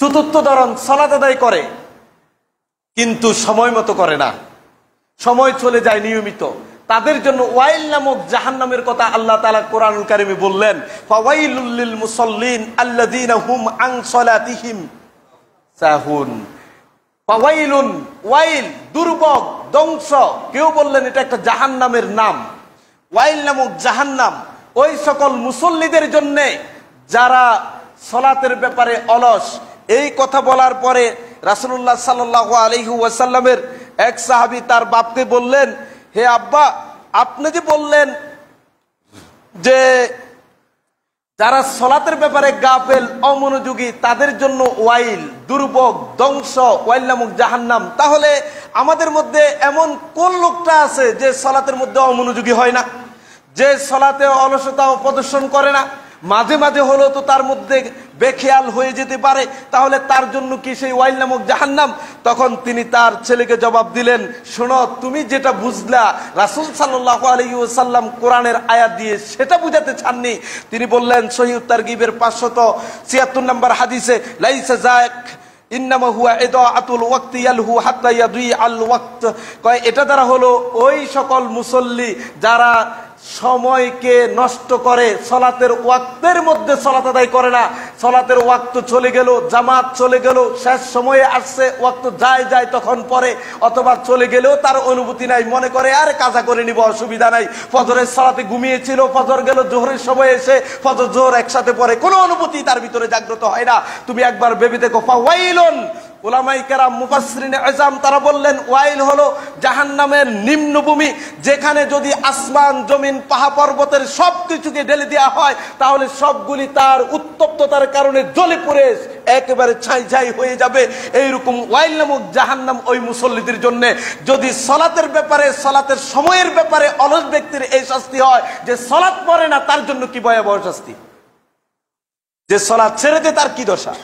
চতুর্থ ধরন সালাত আদায় করে কিন্তু সময় মতো করে না, সময় চলে যায় নিয়মিত, তাদের জন্য ওয়াইল নামক জাহান্নামের কথা আল্লাহ তাআলা কোরআনুল কারীমে বললেন, ফাওয়াইলুল লিল মুসাল্লিন আল্লাযীনা হুম আন সালাতিহিম সাহুন। ফাওয়াইলুন, ওয়াইল দুর্ভোগ, ধ্বংস, কেউ বললেন এটা একটা জাহান্নামের নাম। ওয়াইল নামক জাহান্নাম ওই সকল মুসল্লিদের জন্য যারা সালাতের ব্যাপারে অলস। এই কথা বলার পরে রাসূলুল্লাহ সাল্লাল্লাহু আলাইহি ওয়াসাল্লামের এক সাহাবী তার বাপকে বললেন, হে আব্বা, আপনি যে বললেন যে যারা সালাতের ব্যাপারে গাফেল, অমনোযোগী, তাদের জন্য ওয়াইল, দুর্ভোগ, ধ্বংস, ওয়াইল নামক জাহান্নাম, তাহলে আমাদের মধ্যে এমন কোন লোকটা আছে যে সালাতের মধ্যে অমনোযোগী হয় না, যে সালাতে অলসতা প্রদর্শন করে না, মাঝে মাঝে হলেও তো তার মধ্যে বেখেয়াল হয়ে যেতে পারে, তাহলে তার জন্য কি সেই ওয়াইল নামক জাহান্নাম? তখন তিনি তার ছেলেকে জবাব দিলেন, শোনো, তুমি যেটা বুঝলা রাসূল সাল্লাল্লাহু আলাইহি ওয়াসাল্লাম কোরআনের আয়াত দিয়ে সেটা বুঝাতে চাননি। তিনি বললেন সহিহ তারগিবের 576 নম্বর হাদিসে, লাইসা যাক ইন্নামা হুয়া ইদাআতুল ওয়াক্তি ইয়ালহু হাত্তা ইয়াদিআল ওয়াক্ত, কয় এটা দ্বারা হলো ওই সকল মুসল্লি যারা সময়কে নষ্ট করে, সালাতের ওয়াক্তের মধ্যে সালাত আদায় করে না, সালাতের ওয়াক্ত চলে গেল, জামাত চলে গেল, শেষ সময়ে আসছে, ওয়াক্ত যায় তখন পরে, অথবা চলে গেলেও তার অনুভূতি নাই, মনে করে আরে কাজা করে নিব, অসুবিধা নাই, ফজরের সালাতে ঘুমিয়েছিল, ফজর গেল, জোহরের সময় এসে ফজর জোহর একসাথে পড়ে, কোনো অনুভূতি তার ভিতরে জাগ্রত হয় না। তুমি একবার ভেবে দেখো। ফাওয়াইলুন, উলামায়ে কেরাম মুফাসসিরিনে আযম তারা বললেন ওয়াইল হলো জাহান্নামের নিম্নভূমি, যেখানে যদি আসমান জমিন পাহাড় পর্বতের সবকিছুকে ঢেলে দেওয়া হয় তাহলে সবগুলি তার উত্তপ্ততার কারণে জ্বলে পুড়ে একেবারে ছাই হয়ে যাবে। এইরকম ওয়াইল নামক জাহান্নাম ওই মুসল্লিদের জন্য। যদি সালাতের ব্যাপারে, সালাতের সময়ের ব্যাপারে অলস ব্যক্তির এই শাস্তি হয় যে সালাত পড়ে না, তার জন্য কি ভয়াবহ শাস্তি, যে সালাত ছেড়ে দেয় তার কি দশা।